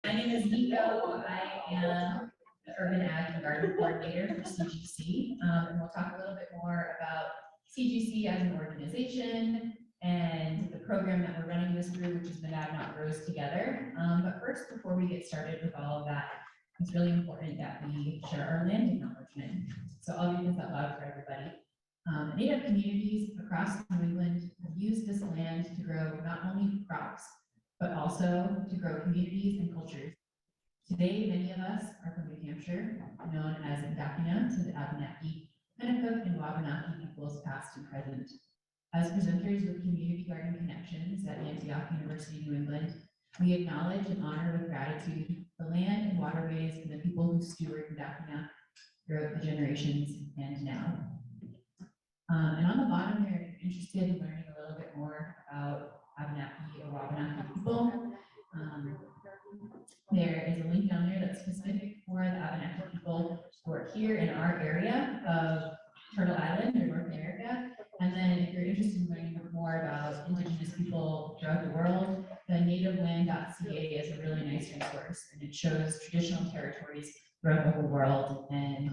My name is Nico. I am the Urban Ag and Garden Coordinator for CGC, and we'll talk a little bit more about CGC as an organization and the program that we're running this through, which is Monadnock Grows Together. But first, before we get started with all of that, it's really important that we share our land acknowledgement. So I'll read this out loud for everybody. Native communities across New England have used this land to grow not only crops, but also to grow communities and cultures. Today, many of us are from New Hampshire, known as Indakina to the Abenaki, Pennacook, and Wabanaki peoples past and present. As presenters with Community Garden Connections at Antioch University, New England, we acknowledge and honor with gratitude the land and waterways and the people who steward Indakina throughout the generations and now. And on the bottom there, if you're interested in learning a little bit more about Abenaki or Wabanaki people, there is a link down there that's specific for the Abenaki people who are here in our area of Turtle Island or North America. And then if you're interested in learning more about Indigenous people throughout the world, the nativeland.ca is a really nice resource, and it shows traditional territories throughout the whole world, and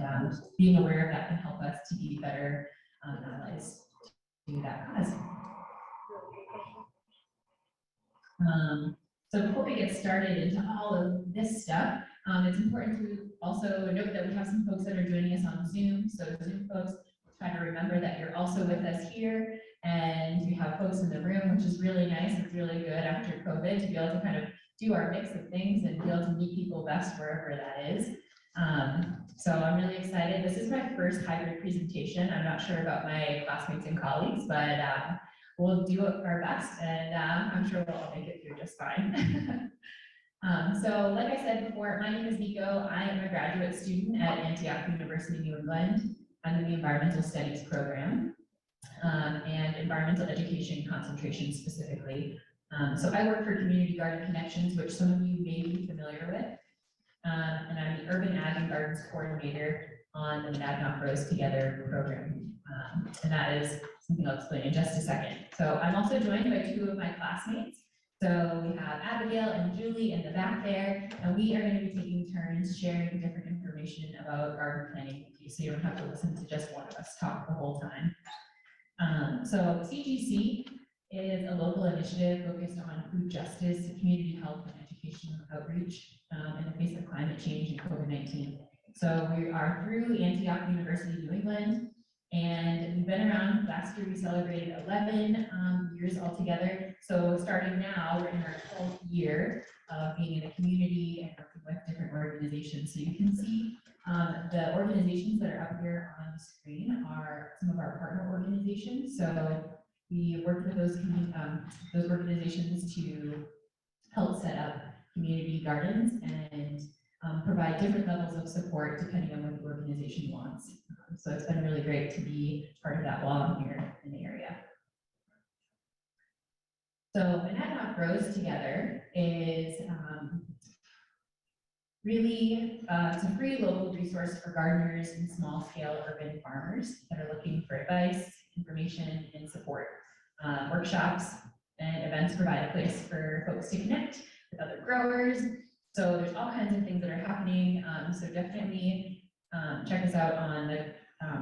being aware of that can help us to be better allies to that cause. So before we get started into all of this stuff, it's important to also note that we have some folks that are joining us on Zoom. So Zoom folks, try to remember that you're also with us here, and we have folks in the room, which is really nice. It's really good after COVID to be able to kind of do our mix of things and be able to meet people best wherever that is. So I'm really excited. This is my first hybrid presentation. I'm not sure about my classmates and colleagues, but we'll do our best, and I'm sure we'll all make it through just fine. So like I said before, my name is Nico. I am a graduate student at Antioch University, New England. I'm in the Environmental Studies program and Environmental Education concentration specifically. So I work for Community Garden Connections, which some of you may be familiar with. And I'm the Urban Ag and Gardens Coordinator on the Monadnock Grows Together program. And that is something I'll explain in just a second. So I'm also joined by two of my classmates. So we have Abigail and Julie in the back there, and we are going to be taking turns sharing different information about garden planning with you, so you don't have to listen to just one of us talk the whole time. So CGC is a local initiative focused on food justice, community health, and educational outreach in the face of climate change and COVID-19. So we are through Antioch University, New England, and we've been around. Last year we celebrated 11 years altogether. So starting now, we're in our 12th year of being in the community and working with different organizations. So you can see the organizations that are up here on the screen are some of our partner organizations. So we work with those organizations to help set up community gardens and provide different levels of support depending on what the organization wants. So it's been really great to be part of that while I'm here in the area. So Monadnock Grows Together is really it's a free local resource for gardeners and small-scale urban farmers that are looking for advice, information, and support. Workshops and events provide a place for folks to connect with other growers. So there's all kinds of things that are happening. So definitely check us out on the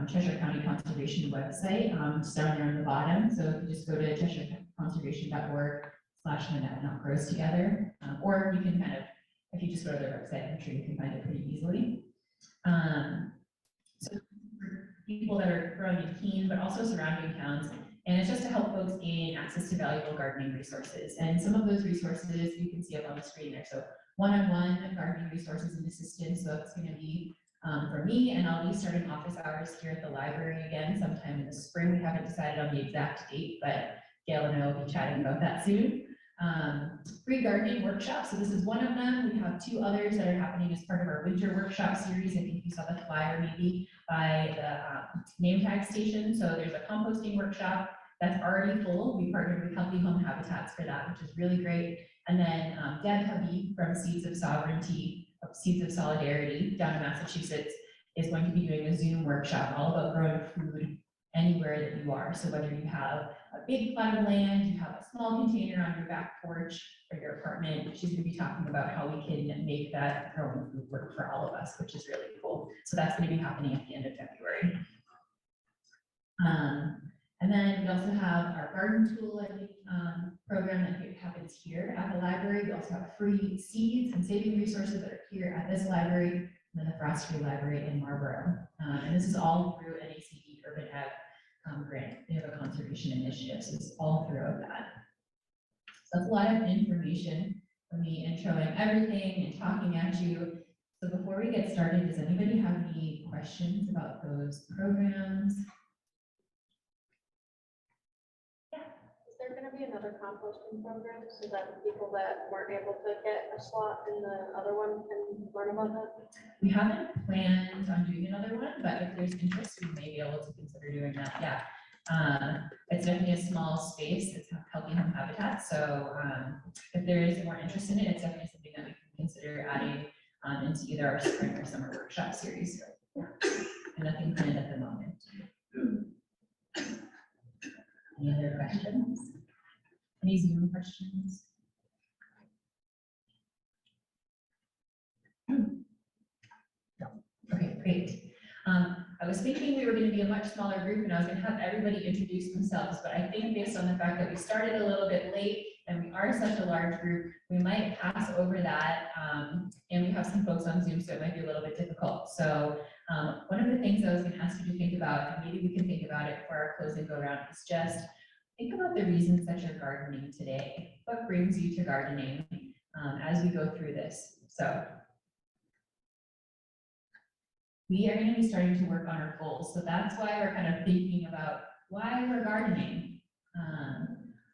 Cheshire County Conservation website. It's down there on the bottom. So if you just go to CheshireConservation.org/Monadnock Grows Together, or you can kind of, if you just go to their website, I'm sure you can find it pretty easily. So for people that are growing in Keene, but also surrounding towns, and it's just to help folks gain access to valuable gardening resources. And some of those resources you can see up on the screen there. So one-on-one gardening resources and assistance. So it's going to be for me, and I'll be starting office hours here at the library again sometime in the spring. We haven't decided on the exact date, but Gail and I will be chatting about that soon. Free gardening workshops. So this is one of them. We have two others that are happening as part of our winter workshop series. I think you saw the flyer maybe by the name tag station. So there's a composting workshop that's already full. We partnered with Healthy Home Habitats for that, which is really great. And then Deb Hubby from Seeds of Solidarity down in Massachusetts is going to be doing a Zoom workshop all about growing food anywhere that you are. So whether you have a big plot of land, you have a small container on your back porch or your apartment, she's going to be talking about how we can make that growing food work for all of us, which is really cool. So that's going to be happening at the end of February. And then we also have our garden tool, I think, program that happens here at the library. We also have free seeds and saving resources that are here at this library, and then the Forestry Library in Marlborough. And this is all through NACD Urban Ag grant. They have a conservation initiative, so it's all throughout that. So that's a lot of information for me introing everything and talking at you. So before we get started, does anybody have any questions about those programs? Is there going to be another composting program so that people that weren't able to get a slot in the other one can learn about that? We haven't planned on doing another one, but if there's interest, we may be able to consider doing that. Yeah. It's definitely a small space. It's Healthy Home Habitat. So if there is more interest in it, it's definitely something that we can consider adding into either our spring or summer workshop series. Yeah. And nothing planned at the moment. Any other questions? Any Zoom questions? Okay, great. I was thinking we were going to be a much smaller group and I was going to have everybody introduce themselves, but I think based on the fact that we started a little bit late and we are such a large group, we might pass over that, and we have some folks on Zoom, so it might be a little bit difficult. So one of the things I was going to ask you to think about, and maybe we can think about it for our closing go around, is just think about the reasons that you're gardening today. What brings you to gardening as we go through this? So we are going to be starting to work on our goals. So that's why we're kind of thinking about why we're gardening.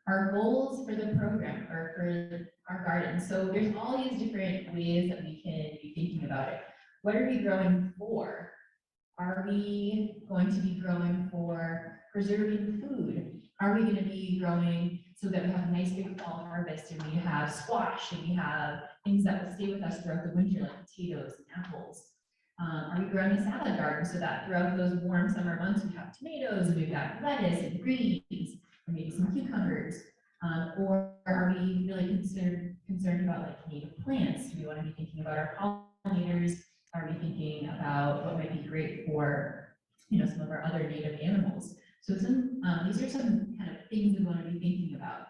Our goals for the program or for our garden. So there's all these different ways that we can be thinking about it. What are we growing for? Are we going to be growing for preserving food? Are we going to be growing so that we have a nice big fall harvest and we have squash and we have things that will stay with us throughout the winter like potatoes and apples? Are we growing a salad garden so that throughout those warm summer months we have tomatoes and we've got lettuce and greens and maybe some cucumbers? Or are we really concerned about like native plants? Do we want to be thinking about our pollinators? Are we thinking about what might be great for, you know, some of our other native animals? So these are some kind of things we want to be thinking about.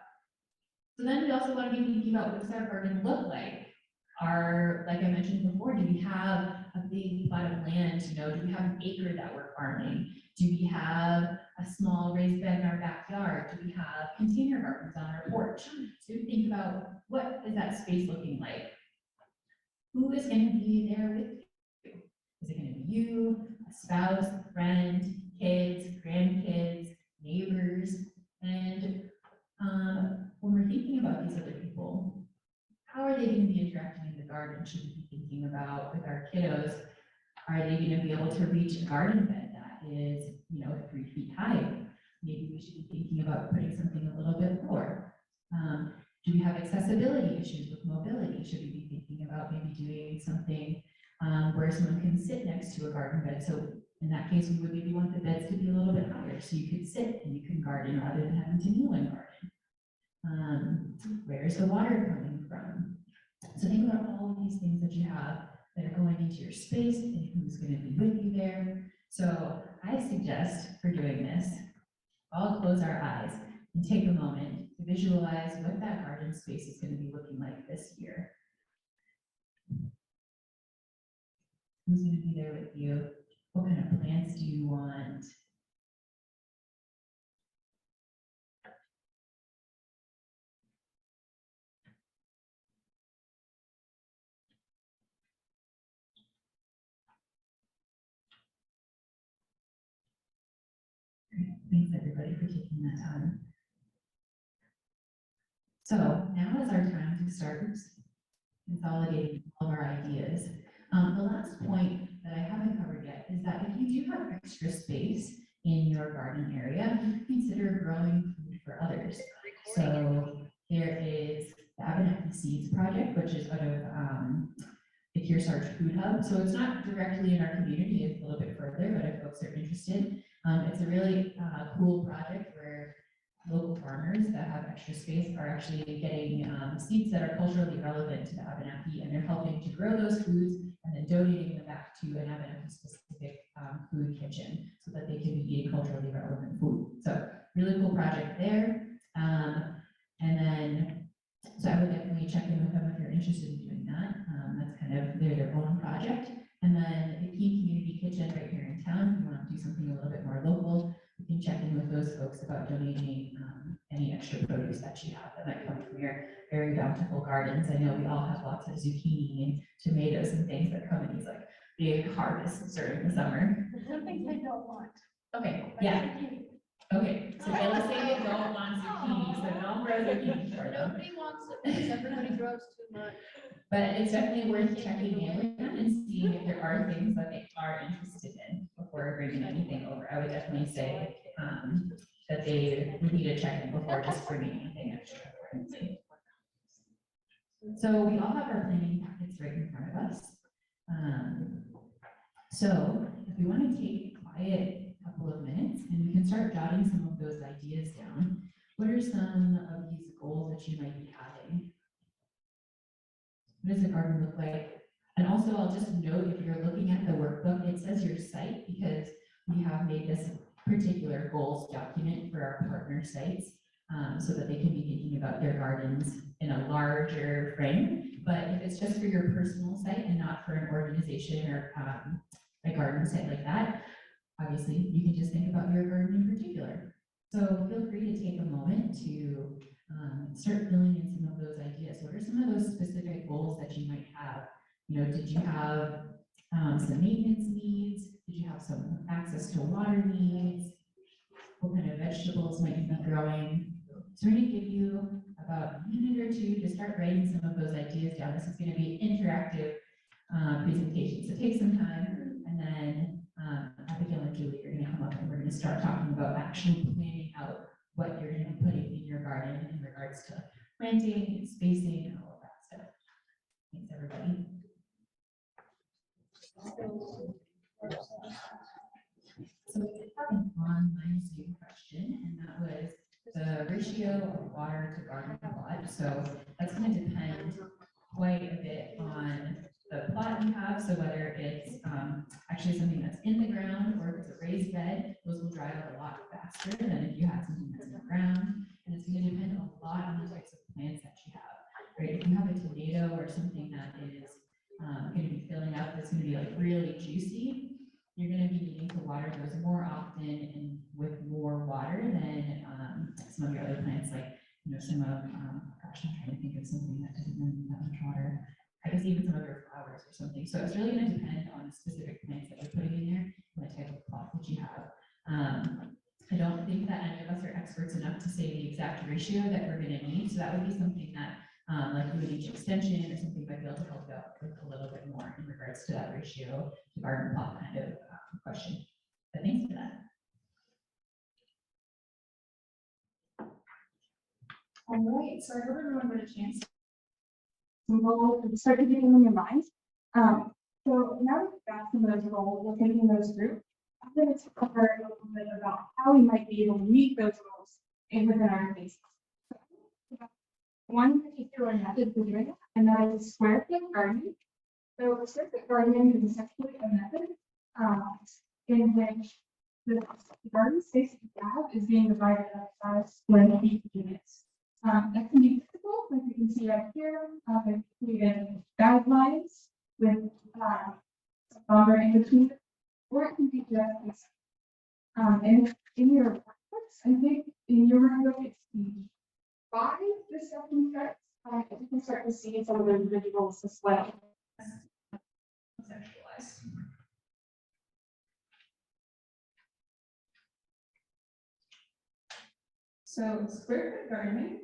So then we also want to be thinking about what does our garden look like? Like I mentioned before, do we have a big plot of land? You know, do we have an acre that we're farming? Do we have a small raised bed in our backyard? Do we have container gardens on our porch? So think about what is that space looking like? Who is going to be there with you? Is it going to be you, a spouse, a friend, kids, grandkids, neighbors? And when we're thinking about these other people, how are they going to be interacting in the garden? Should we be thinking about with our kiddos? Are they going to be able to reach a garden bed that is, you know, 3 feet high? Maybe we should be thinking about putting something a little bit lower. Do we have accessibility issues with mobility? Should we be thinking about maybe doing something where someone can sit next to a garden bed? So in that case, we would maybe want the beds to be a little bit higher so you could sit and you can garden rather than having to kneel and garden. Where's the water coming from? So think about all of these things that you have that are going into your space and who's going to be with you there. So I suggest for doing this, all close our eyes and take a moment to visualize what that garden space is going to be looking like this year. Who's going to be there with you? What kind of plants do you want? Thanks everybody for taking that time. So now is our time to start consolidating all of our ideas. The last point that I haven't covered yet is that if you do have extra space in your garden area, you can consider growing food for others. So there is the Abenaki Seeds Project, which is out of the Kearsarge Food Hub. So it's not directly in our community, it's a little bit further, but if folks are interested, It's a really cool project where local farmers that have extra space are actually getting seeds that are culturally relevant to the Abenaki, and they're helping to grow those foods and then donating them back to an Abenaki specific food kitchen so that they can be eating culturally relevant food. So really cool project there. And then, so I would definitely check in with them if you're interested in doing that. That's kind of their own project. And then the Keene Community Kitchen right here in town, if you want to do something a little bit more local, you can check in with those folks about donating any extra produce that you have that might come from your very bountiful gardens. I know we all have lots of zucchini and tomatoes and things that come in these like big harvests during the summer. Some things I don't want. Okay, yeah. Okay, so they'll say they don't want zucchini, so don't grow zucchini for them. Nobody wants it because everybody grows too much. But it's definitely worth checking in with them and seeing if there are things that they are interested in before bringing anything over. I would definitely say that they would need to check in before just bringing anything extra. So we all have our planning packets right in front of us. So if we want to take a quiet couple of minutes and we can start jotting some of those ideas down, what are some of these goals that you might be having? What does a garden look like? And also, I'll just note, if you're looking at the workbook, it says your site because we have made this particular goals document for our partner sites so that they can be thinking about their gardens in a larger frame. But if it's just for your personal site and not for an organization or a garden site like that, obviously, you can just think about your garden in particular. So feel free to take a moment to start filling in some of those ideas. What are some of those specific goals that you might have? You know, did you have some maintenance needs? Did you have some access to water needs? What kind of vegetables might you be growing? So we're going to give you about a minute or two to start writing some of those ideas down. This is going to be an interactive presentation, so take some time, and then Abigail and Julie are going to come up and we're going to start talking about actually planning out what you're going to be putting in your garden in regards to planting and spacing and all of that stuff. Thanks, everybody. So we did have an online Zoom question, and that was the ratio of water to garden plot. So that's going to depend quite a bit on the plot you have. So whether it's actually something that's in the ground or if it's a raised bed, those will dry out a lot faster than if you had something that's in the ground. And it's going to depend a lot on the types of plants that you have, right? If you have a tomato or something that is going to be filling up, that's going to be like really juicy, you're going to be needing to water those more often and with more water than some of your other plants, like, you know, some of, gosh, I'm trying to think of something that doesn't need that much water. I guess even some of your flowers or something. So it's really going to depend on the specific plants that you're putting in there and the type of plot that you have. I don't think that any of us are experts enough to say the exact ratio that we're going to need. So that would be something that like you would each extension or something might be able to help out with a little bit more in regards to that ratio to garden plot kind of question. But thanks for that. All right, so I hope everyone got a chance to start to get them in your mind. So now that we've got some of those goals, we're taking those through. I'm going to cover a little bit about how we might be able to meet those goals within our spaces. One particular method for doing it, and that is square foot gardening. So square foot gardening is essentially a method in which the garden space that you have is being divided up by square feet units. That can be difficult, like you can see right here. We have guidelines with a bumper in between, or it can be just and in your workbooks, I think in your workbook it's page 5, the section starts. You can start to see some of the individuals as well. Conceptualize. So square foot gardening,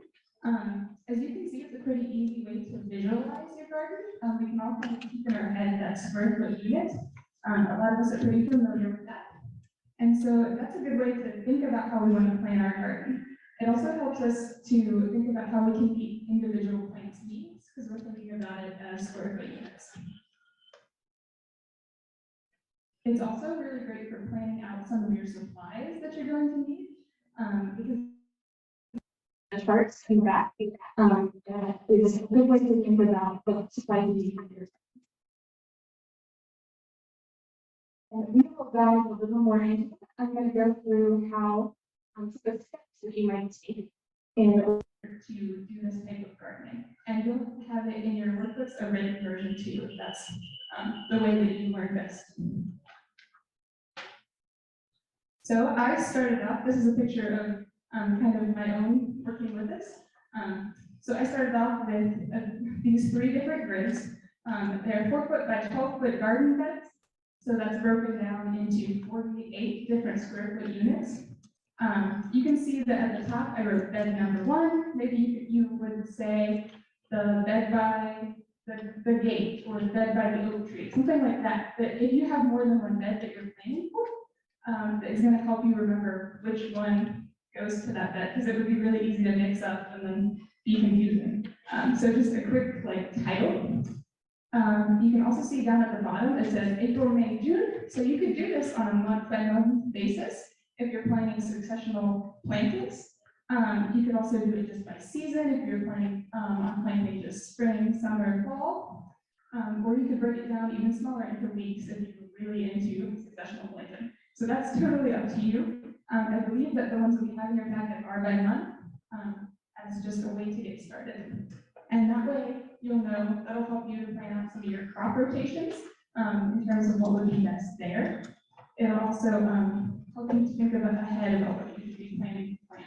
as you can see, it's a pretty easy way to visualize your garden. We can all kind of keep in our head that square foot unit. A lot of us are pretty familiar with that. And so that's a good way to think about how we want to plan our garden. It also helps us to think about how we can meet individual plants' needs because we're thinking about it as square foot units. It's also really great for planning out some of your supplies that you're going to need, because the charts in the back, that is a good way to think about the supplies you need for your. And we will dive a little more into it. I'm going to go through how the steps that you might take in order to do this type of gardening. And you'll have it in your workbooks, a written version too, if that's the way that you learn best. So I started off, this is a picture of kind of my own working with this. So I started off with these 3 different grids. They're 4-foot by 12-foot garden beds. So that's broken down into 48 different square foot units. You can see that at the top, I wrote bed number 1. Maybe you would say the bed by the gate or the bed by the oak tree, something like that. But if you have more than one bed that you're planning for, it's going to help you remember which one goes to that bed, because it would be really easy to mix up and then be confusing. So just a quick title. You can also see down at the bottom, it says April, May, June. So you could do this on a month-by-month basis if you're planning successional plantings. You could also do it just by season if you're planning on planting just spring, summer, fall. Or you could break it down even smaller into weeks if you're really into successional planting. So that's totally up to you. I believe that the ones we have in your packet are by month as just a way to get started. And that way, you'll know, that'll help you to plan out some of your crop rotations in terms of what would be best there. It'll also help you to think about ahead about what you should be planning to plant.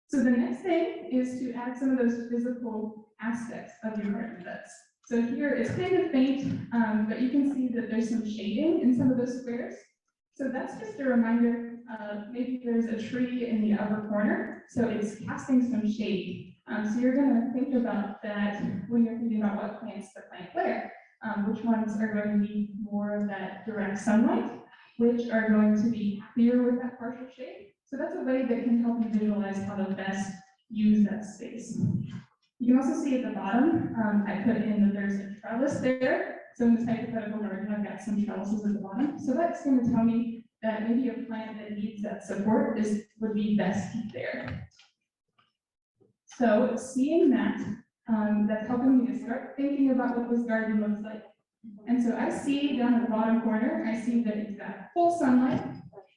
So the next thing is to add some of those physical aspects of your garden beds. So here it's kind of faint, but you can see that there's some shading in some of those squares. So that's just a reminder, maybe there's a tree in the upper corner, so it's casting some shade. So you're gonna think about that when you're thinking about what plants to plant where. Which ones are going to need more of that direct sunlight, which are going to be clear with that partial shade. So that's a way that can help you visualize how to best use that space. You can also see at the bottom, I put in that there's a trellis there. So in this hypothetical garden, I've got some trellises at the bottom. So that's going to tell me that maybe a plant that needs that support would be best there. So seeing that, that's helping me to start thinking about what this garden looks like. And so I see down at the bottom corner, I see that it's got full sunlight.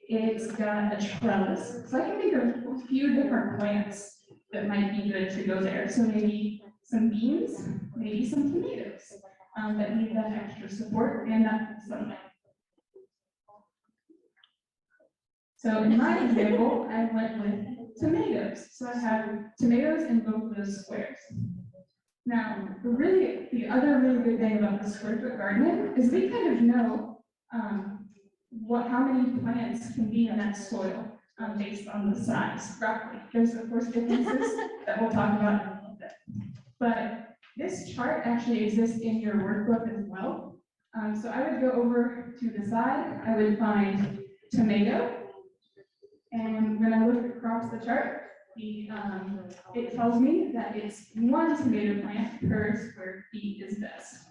It's got a trellis. So I can think of a few different plants that might be good to go there. So maybe some beans, maybe some tomatoes that need that extra support and that sunlight. So in my example, I went with tomatoes. So I have tomatoes in both of those squares. Now, the other really good thing about the square foot gardening is we kind of know how many plants can be in that soil based on the size, roughly. There's of course differences that we'll talk about in a little bit. But this chart actually exists in your workbook as well. So I would go over to the side, I would find tomato. And when I look across the chart, it tells me that it's 1 tomato plant per square feet is best.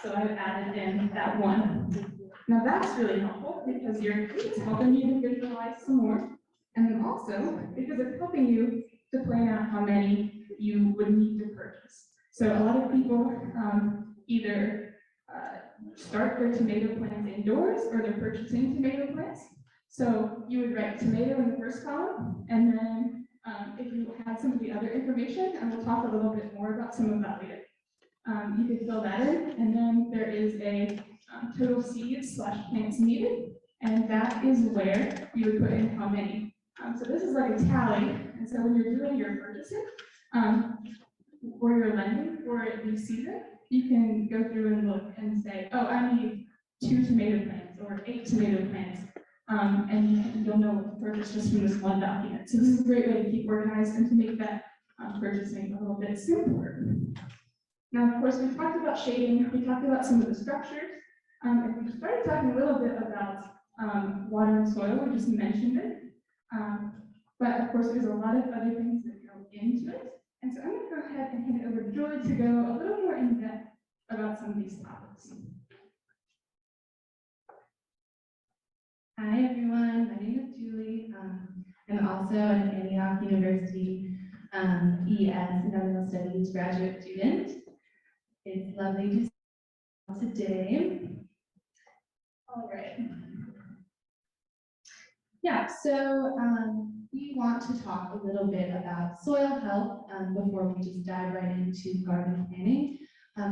So I've added in that 1. Now that's really helpful because it's helping you to visualize some more. And then also because it's helping you to plan out how many you would need to purchase. So a lot of people either start their tomato plants indoors or they're purchasing tomato plants. So you would write tomato in the first column, and then if you had some of the other information, and we'll talk a little bit more about some of that later, you could fill that in, and then there is a total seeds / plants needed, and that is where you would put in how many. So this is like a tally, and so when you're doing your purchasing or your lending for a new season, you can go through and look and say, oh, I need 2 tomato plants or 8 tomato plants. And you'll know what to purchase just from this one document. So this is a great way to keep organized and to make that purchasing a little bit simpler. Now, of course, we talked about shading, we talked about some of the structures, and we started talking a little bit about water and soil, we just mentioned it. But of course, there's a lot of other things that go into it. And so I'm going to go ahead and hand it over to Julie to go a little more in depth about some of these topics. Hi, everyone. My name is Julie. I'm also an Antioch University ES Environmental Studies graduate student. It's lovely to see you all today. All right. Yeah, so we want to talk a little bit about soil health before we just dive right into garden planning.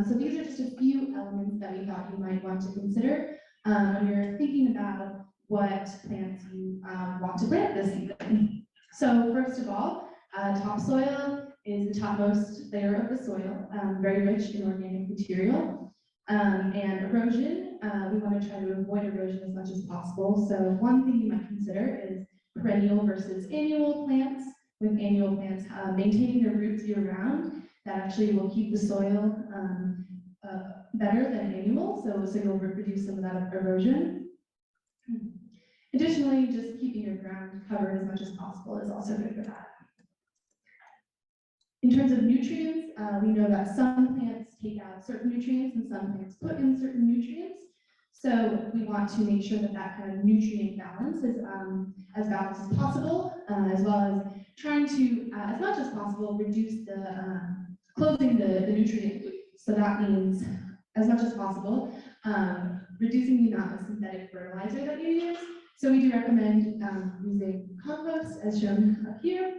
So these are just a few elements that we thought you might want to consider when you're thinking about what plants you want to plant this season. So first of all, topsoil is the topmost layer of the soil, very rich in organic material. And erosion, we want to try to avoid erosion as much as possible. So one thing you might consider is perennial versus annual plants. With annual plants maintaining their roots year round, that actually will keep the soil better than annual, so you'll reduce some of that erosion. Additionally, just keeping your ground covered as much as possible is also good for that. In terms of nutrients, we know that some plants take out certain nutrients and some plants put in certain nutrients. So we want to make sure that that kind of nutrient balance is as balanced as possible, as well as trying to, as much as possible, reduce the closing the nutrient loop. So that means, as much as possible, reducing the amount of synthetic fertilizer that you use. So we do recommend using compost, as shown up here.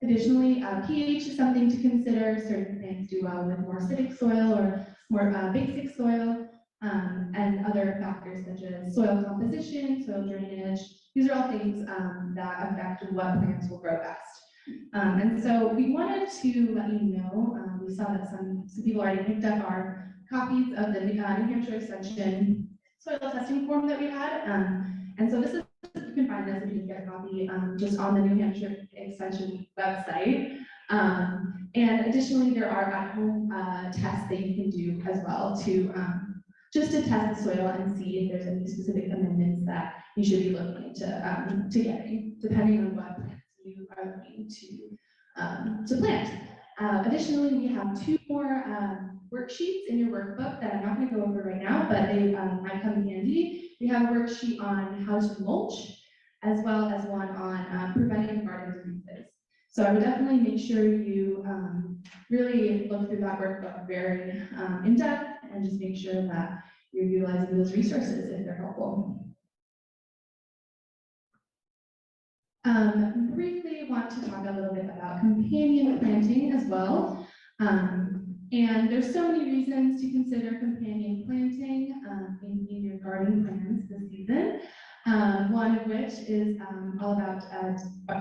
Additionally, pH is something to consider. Certain plants do well with more acidic soil or more basic soil, and other factors such as soil composition, soil drainage. These are all things that affect what plants will grow best. And so we wanted to let you know, we saw that some people already picked up our copies of the New Hampshire Extension soil testing form that we had. And so this is, you can find this if you can get a copy just on the New Hampshire Extension website. And additionally, there are at-home tests that you can do as well to just to test the soil and see if there's any specific amendments that you should be looking into to getting, depending on what plants you are looking to plant. Additionally, we have two more worksheets in your workbook that I'm not going to go over right now, but they might come in handy. We have a worksheet on how to mulch, as well as one on preventing garden diseases. So I would definitely make sure you really look through that workbook very in depth and just make sure that you're utilizing those resources if they're helpful. Briefly want to talk a little bit about companion planting as well. And there's so many reasons to consider companion planting in your garden plans this season. One of which is all about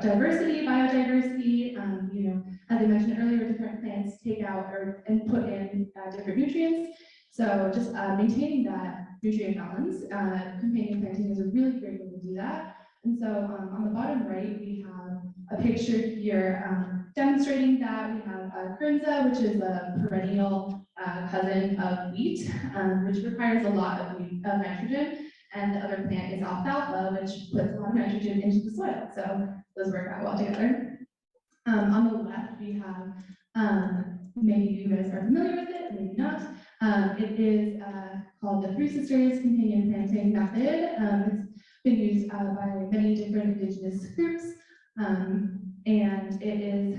diversity, biodiversity. You know, as I mentioned earlier, different plants take out and put in different nutrients. So just maintaining that nutrient balance, companion planting is a really great way to do that. And so on the bottom right, we have a picture here demonstrating that. We have Kernza, which is a perennial cousin of wheat, which requires a lot of nitrogen. And the other plant is alfalfa, which puts a lot of nitrogen into the soil. So those work out well together. On the left, we have, maybe you guys are familiar with it, maybe not. It is called the Three Sisters Companion Planting Method. It's been used by many different indigenous groups, and it is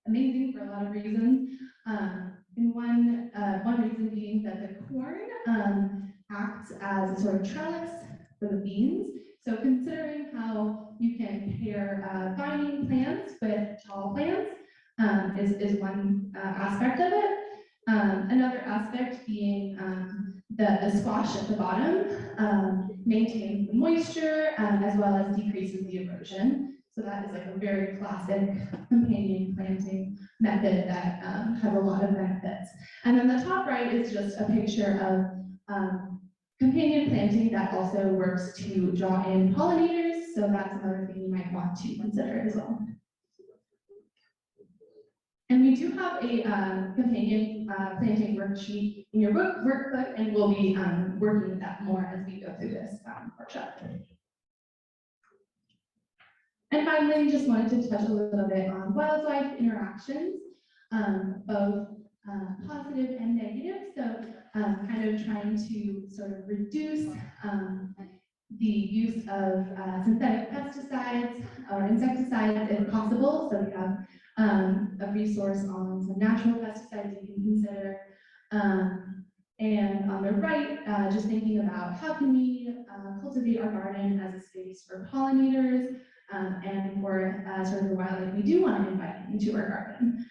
amazing for a lot of reasons. And one reason being that the corn acts as a sort of trellis for the beans. So considering how you can pair vining plants with tall plants is one aspect of it. Another aspect being the squash at the bottom maintains the moisture as well as decreases the erosion. So that is like a very classic companion planting method that has a lot of benefits. And then the top right is just a picture of companion planting that also works to draw in pollinators. So that's another thing you might want to consider as well. And we do have a companion planting worksheet in your workbook, and we'll be working with that more as we go through this workshop. And finally, just wanted to touch a little bit on wildlife interactions, both positive and negative. So kind of trying to sort of reduce the use of synthetic pesticides or insecticides if possible. So we have a resource on some natural pesticides you can consider. And on the right, just thinking about how can we cultivate our garden as a space for pollinators and for sort of the wildlife we do want to invite into our garden.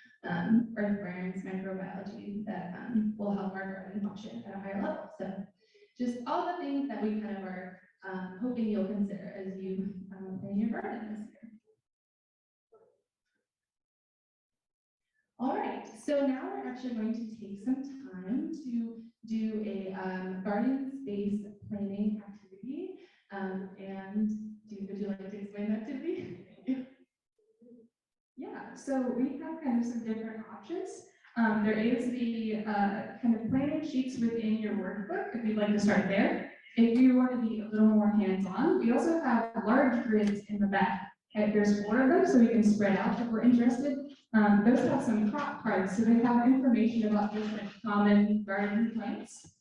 Earthworms, microbiology that will help our garden function at a higher level. So just all the things that we kind of are hoping you'll consider as you plan your garden this year. All right, so now we're actually going to take some time to do a garden space planning activity. And would you like to explain the activity? Yeah, so we have kind of some different options. There is the kind of planning sheets within your workbook, if you'd like to start there. If you want to be a little more hands-on, we also have large grids in the back. Okay, there's 4 of them, so we can spread out if we're interested. Those have some crop cards, so they have information about different common garden plants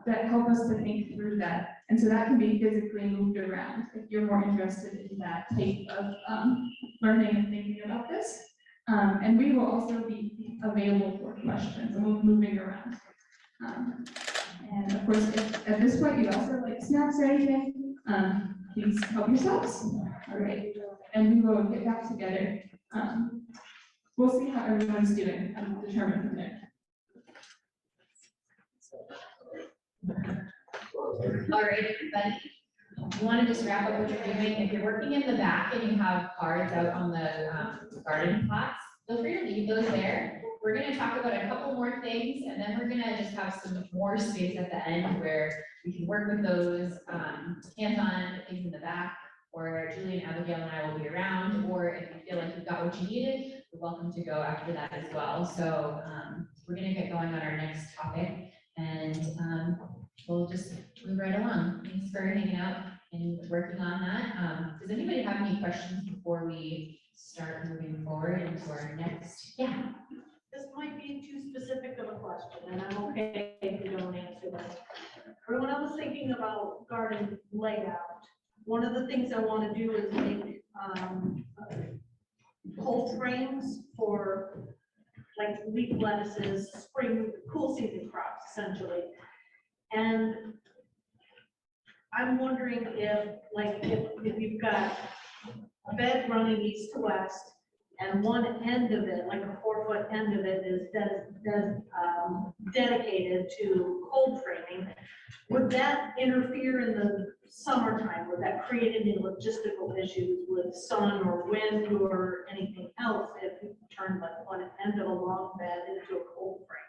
that help us to think through that. And so that can be physically moved around if you're more interested in that type of learning and thinking about this. And we will also be available for questions and we'll be moving around. And of course, if at this point you'd also like snacks or anything, please help yourselves. All right, and we will get back together. We'll see how everyone's doing and determine from there. All right, everybody. You want to just wrap up what you're doing. If you're working in the back and you have cards out on the garden plots, feel free to leave those there. We're going to talk about a couple more things, and then we're going to just have some more space at the end where we can work with those hands-on things in the back, or Julie and Abigail and I will be around, or if you feel like you've got what you needed, you're welcome to go after that as well. So we're going to get going on our next topic, and we'll just move right along. Thanks for hanging out and working on that. Does anybody have any questions before we start moving forward into our next? Yeah. This might be too specific of a question, and I'm okay if you don't answer this. But when I was thinking about garden layout, one of the things I want to do is make cold frames for like leaf lettuces, spring, cool season crops, essentially. And I'm wondering if you've got a bed running east to west, and one end of it, like a 4-foot end of it, is dedicated to cold framing. Would that interfere in the summertime? Would that create any logistical issues with sun or wind or anything else if you turn like one end of a long bed into a cold frame?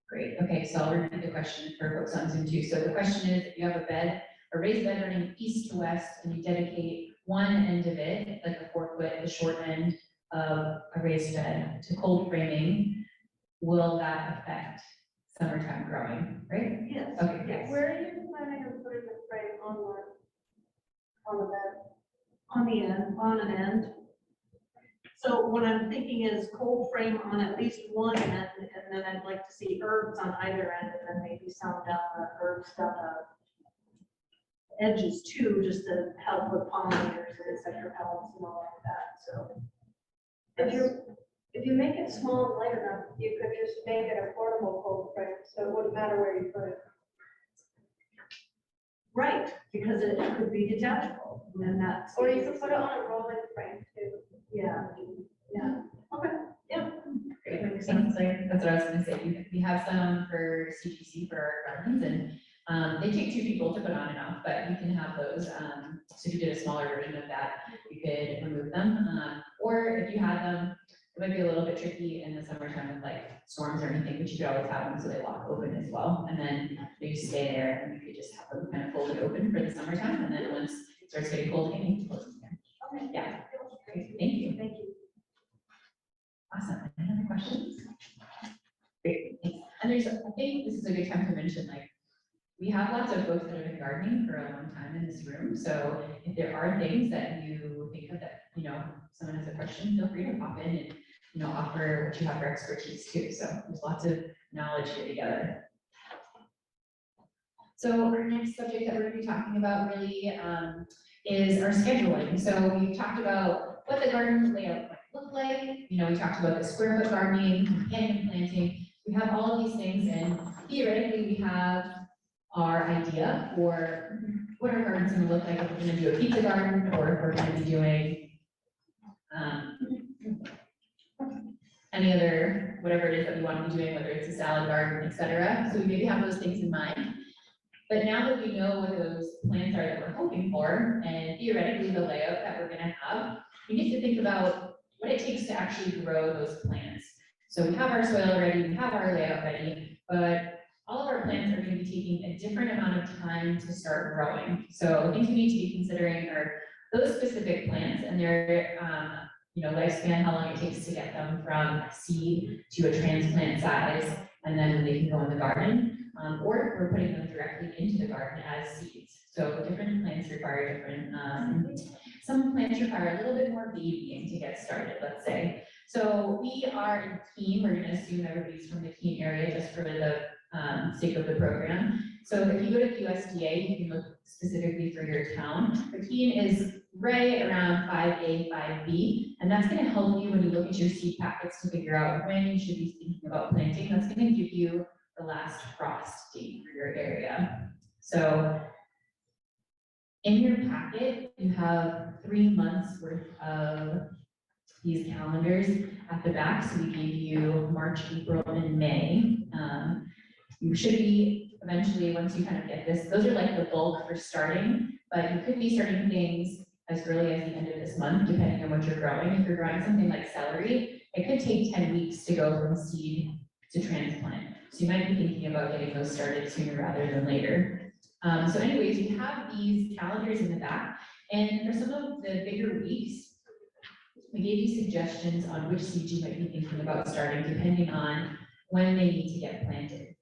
Great. Okay, so I'll repeat the question for folks on Zoom too. So the question is, if you have a raised bed running east to west, and you dedicate one end of it, like a 4-foot, the short end of a raised bed, to cold framing, will that affect summertime growing, right? Yes. Okay, yes. Where are you planning on putting the frame on the bed? On an end. So what I'm thinking is cold frame on at least one end, and then I'd like to see herbs on either end, and then maybe some down the herbs down the edges too, just to help with pollinators and insect repellents and all like that, so. If you make it small and light enough, you could just make it a portable cold frame, so it wouldn't matter where you put it. Right, because it could be detachable, and that's. Or you could put it on a rolling frame too. Yeah, yeah, okay, yeah. Great. Sounds like, that's what I was gonna say. We have some for CGC for our gardens, and they take 2 people to put on and off, but you can have those. So if you did a smaller version of that, you could remove them. Or if you had them, it might be a little bit tricky in the summertime with like storms or anything, but you could always have them so they lock open as well. And then they stay there, and you could just have them kind of folded open for the summertime, and then once it starts getting cold again, you can close them again. Okay. Yeah. Great. Thank you. Thank you. Awesome. Any other questions? Great. Thanks. And I think this is a good time to mention, like, we have lots of folks that have been gardening for a long time in this room. So if there are things that you think of that, someone has a question, feel free to pop in and offer what you have for expertise too. So there's lots of knowledge here together. So our next subject that we're going to be talking about really is our scheduling. So we've talked about what the garden layout might look like. We talked about the square foot gardening, companion planting. We have all of these things, and theoretically we have our idea for what our garden's going to look like, if we're going to do a pizza garden or if we're going to be doing any other, whatever it is that we want to be doing, whether it's a salad garden, etc. So we maybe have those things in mind. But now that we know what those plants are that we're hoping for, and theoretically the layout that we're going to have, we need to think about what it takes to actually grow those plants. So we have our soil ready, we have our layout ready, but all of our plants are going to be taking a different amount of time to start growing. So things we need to be considering are those specific plants and their lifespan, how long it takes to get them from seed to a transplant size, and then they can go in the garden. Or if we're putting them directly into the garden as seeds. So different plants require different, some plants require a little bit more babying to get started, let's say. So we are in Keene, we're gonna assume everybody's from the Keene area just for the sake of the program. So if you go to USDA, you can look specifically for your town. The Keene is right around 5A, 5B, and that's gonna help you when you look at your seed packets to figure out when you should be thinking about planting. That's gonna give you the last frost date for your area. So in your packet, you have 3 months worth of these calendars at the back. So we gave you March, April, and May. You should be eventually, once you kind of get this, those are like the bulk for starting, but you could be starting things as early as the end of this month, depending on what you're growing. If you're growing something like celery, it could take 10 weeks to go from seed to transplant. So you might be thinking about getting those started sooner rather than later. So anyways, we have these calendars in the back, and for some of the bigger weeks, we gave you suggestions on which seeds you might be thinking about starting depending on when they need to get planted.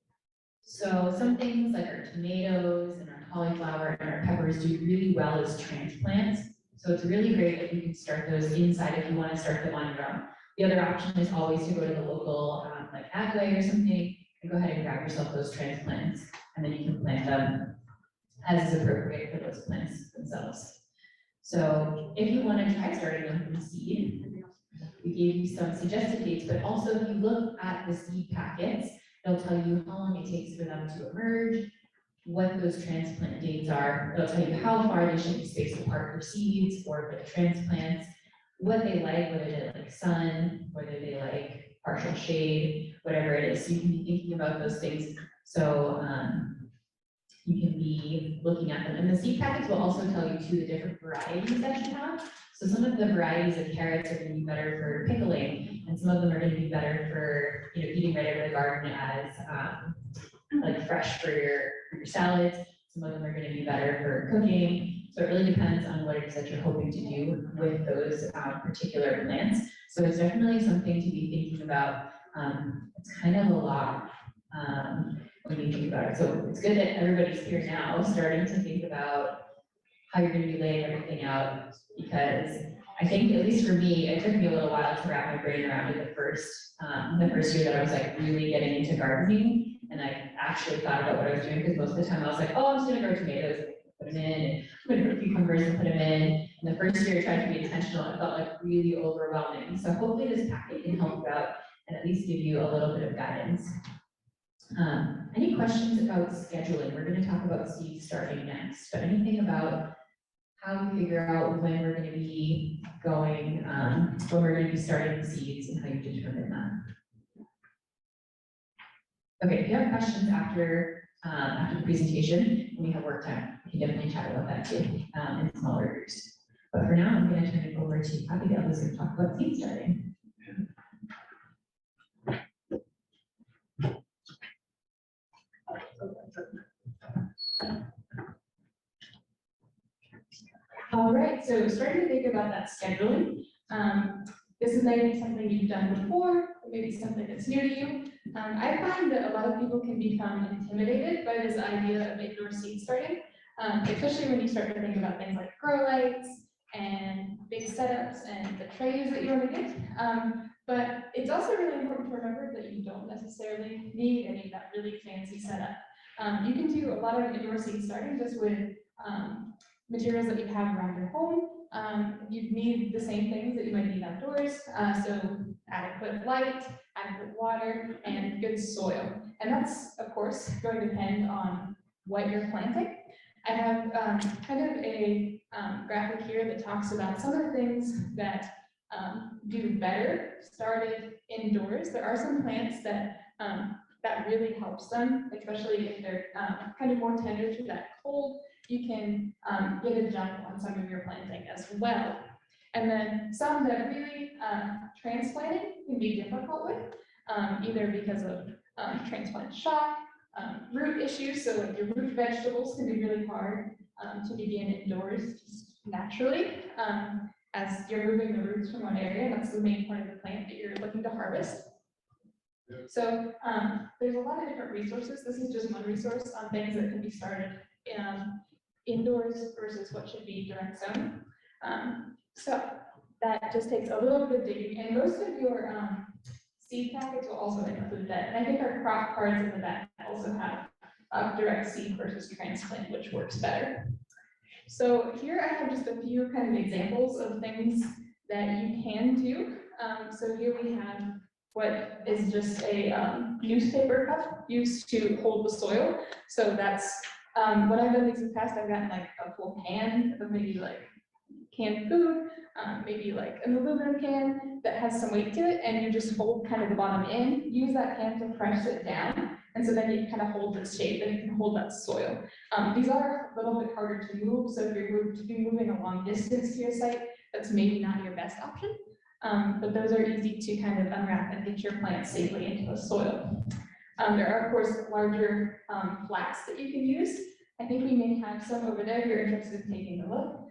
So some things like our tomatoes and our cauliflower and our peppers do really well as transplants. So it's really great if you can start those inside if you want to start them on your own. The other option is always to go to the local like Agway or something and go ahead and grab yourself those transplants, and then you can plant them as is appropriate for those plants themselves. So if you want to try starting them from seed, we gave you some suggested dates, but also if you look at the seed packets, they'll tell you how long it takes for them to emerge, what those transplant dates are. It'll tell you how far they should be spaced apart for seeds or for the transplants, what they like, whether they like sun, whether they like partial shade, whatever it is. So you can be thinking about those things. So you can be looking at them. And the seed packets will also tell you too the different varieties that you have. So some of the varieties of carrots are going to be better for pickling, and some of them are going to be better for eating right out of the garden as like fresh for your salads. Some of them are going to be better for cooking. So it really depends on what it is that you're hoping to do with those particular plants. So it's definitely something to be thinking about. It's kind of a lot when you think about it. So it's good that everybody's here now starting to think about how you're going to be laying everything out, because I think, at least for me, it took me a little while to wrap my brain around it the first year that I was like really getting into gardening, and I actually thought about what I was doing, because most of the time I was like, oh, I'm just going to grow tomatoes and put them in, and I'm going to grow cucumbers and put them in. And the first year I tried to be intentional, it felt like really overwhelming. So hopefully this packet can help you out and at least give you a little bit of guidance. Any questions about scheduling? We're going to talk about seed starting next, but anything about how we figure out when we're going to be going, when we're going to be starting the seeds and how you determine that? Okay, if you have questions after the presentation, when we have work time, we can definitely chat about that too in smaller groups. But for now, I'm going to turn it over to Abigail, who's going to talk about seed starting. All right, so starting to think about that scheduling. This is maybe something you've done before, or maybe something that's new to you. I find that a lot of people can become intimidated by this idea of indoor seed starting, especially when you start to think about things like grow lights and big setups and the trays that you want to get. But it's also really important to remember that you don't necessarily need any of that really fancy setup. You can do a lot of indoor seed starting just with materials that you have around your home. You need the same things that you might need outdoors, so adequate light, adequate water, and good soil. And that's, of course, going to depend on what you're planting. I have kind of a graphic here that talks about some of the things that do better started indoors. There are some plants that that really helps them, especially if they're kind of more tender to that cold. You can get a jump on some of your planting as well. And then some that really transplanting can be difficult with, either because of transplant shock, root issues, so like your root vegetables can be really hard to begin indoors just naturally. As you're moving the roots from one area, that's the main part of the plant that you're looking to harvest. So there's a lot of different resources. This is just one resource on things that can be started indoors versus what should be direct sown. So that just takes a little bit of digging, and most of your seed packets will also include that. And I think our crop cards in the back also have direct seed versus transplant, which works better. So here I have just a few kind of examples of things that you can do. So here we have what is just a newspaper cup used to hold the soil. So that's, when I've done these in the past, I've gotten like a full can of maybe like canned food, maybe like an aluminum can that has some weight to it, and you just hold kind of the bottom in, use that can to press it down, and so then you kind of hold its shape and you can hold that soil. These are a little bit harder to move, so if you're to be moving a long distance to your site, that's maybe not your best option, but those are easy to kind of unwrap and get your plants safely into the soil. There are, of course, larger flats that you can use. I think we may have some over there if you're interested in taking a look.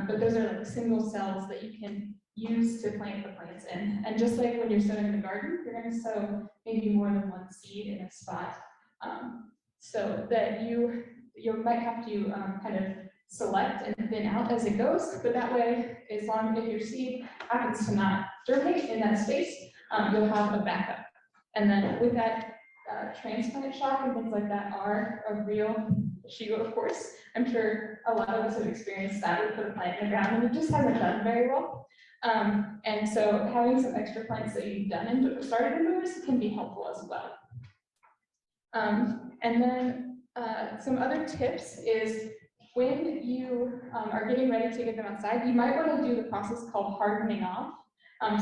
But those are like single cells that you can use to plant the plants in. And just like when you're sowing in the garden, you're going to sow maybe more than one seed in a spot, so that you might have to kind of select and thin out as it goes. But that way, as long as your seed happens to not germinate in that space, you'll have a backup. And then with that, transplant shock and things like that are a real issue, of course. I'm sure a lot of us have experienced that. We put a plant in the ground and it just hasn't done very well. And so having some extra plants that you've done and started indoors can be helpful as well. And then some other tips is when you are getting ready to get them outside, you might want to do the process called hardening off.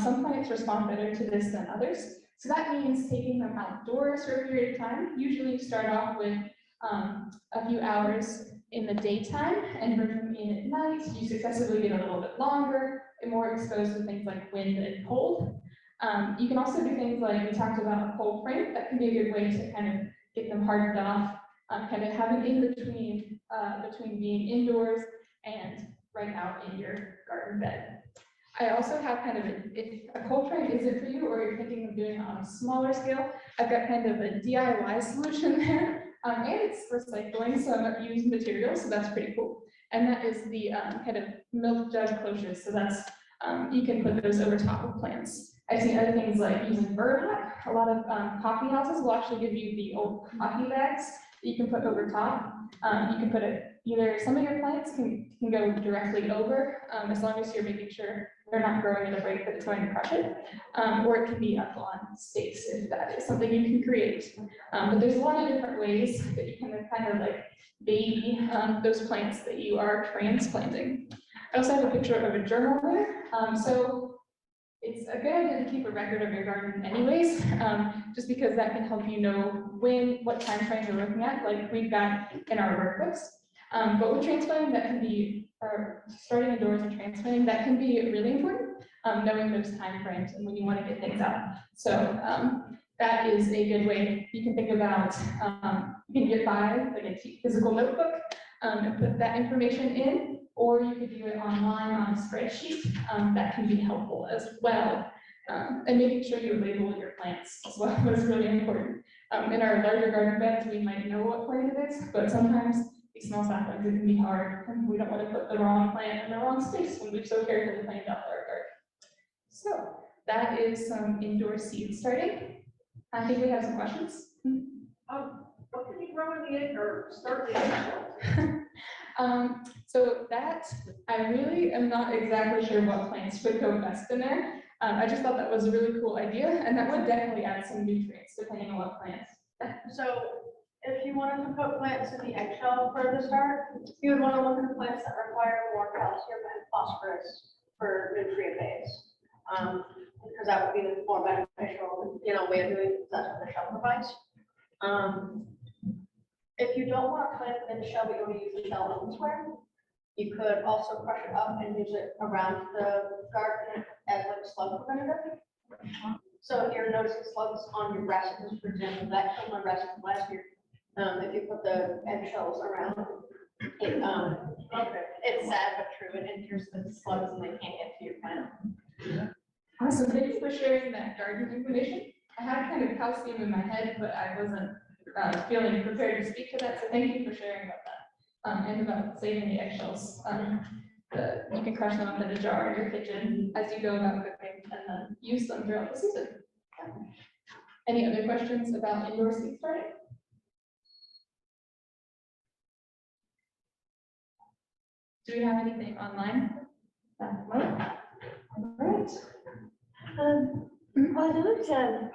Some plants respond better to this than others. So that means taking them outdoors for a period of time. Usually you start off with a few hours in the daytime and bring them in at night. You successively get a little bit longer and more exposed to things like wind and cold. You can also do things like we talked about a cold frame. That can be a good way to kind of get them hardened off, kind of having in between being indoors and right out in your garden bed. I also have kind of if a cold frame isn't for you or you're thinking of doing it on a smaller scale, I've got kind of a DIY solution there. And it's recycling some used materials, so that's pretty cool. And that is the kind of milk jug cloches. So that's, you can put those over top of plants. I've seen other things like using bird hut. A lot of coffee houses will actually give you the old coffee bags that you can put over top. You can put it, either some of your plants can go directly over, as long as you're making sure they're not growing at a rate that it's going to crush it, or it can be up on stakes if that is something you can create. But there's a lot of different ways that you can kind of like baby those plants that you are transplanting. I also have a picture of a journal there. So it's a good idea to keep a record of your garden anyways, just because that can help you know what time frames you're looking at, like we've got in our workbooks. But with transplanting, that can be, or starting indoors and transplanting, that can be really important, knowing those time frames and when you want to get things out. So that is a good way. You can think about, you can get by like a physical notebook and put that information in, or you could do it online on a spreadsheet. That can be helpful as well. And making sure you label your plants as well is really important. In our larger garden beds, we might know what plant it is, but sometimes these small saplings, it can be hard, and we don't want to put the wrong plant in the wrong space when we've so carefully planned out our garden. So that is some indoor seed starting. I think we have some questions. What can you grow in the egg or start the egg? So that, I really am not exactly sure what plants would go best in there. I just thought that was a really cool idea, and that would definitely add some nutrients depending on what plants. So if you wanted to put plants in the eggshell for the start, you would want to look at plants that require more calcium and phosphorus for nutrient base. Because that would be the more beneficial, way of doing it, that's what the shell provides. If you don't want to plant it in the shell, but you want to use the shell elsewhere, you could also crush it up and use it around the garden as like slug preventative. So if you're noticing slugs on your brassicas, for example, that killed my brassica last year. If you put the eggshells around, it's sad but true, it enters the slugs and they can't get to your plant. Awesome, thank you for sharing that garden information. I had kind of calcium in my head, but I wasn't feeling prepared to speak to that, so thank you for sharing about that. And about saving the eggshells. You can crush them up in a jar in your kitchen as you go about cooking and then use them throughout the season. Any other questions about indoor seed starting? Do we have anything online? All right. Are those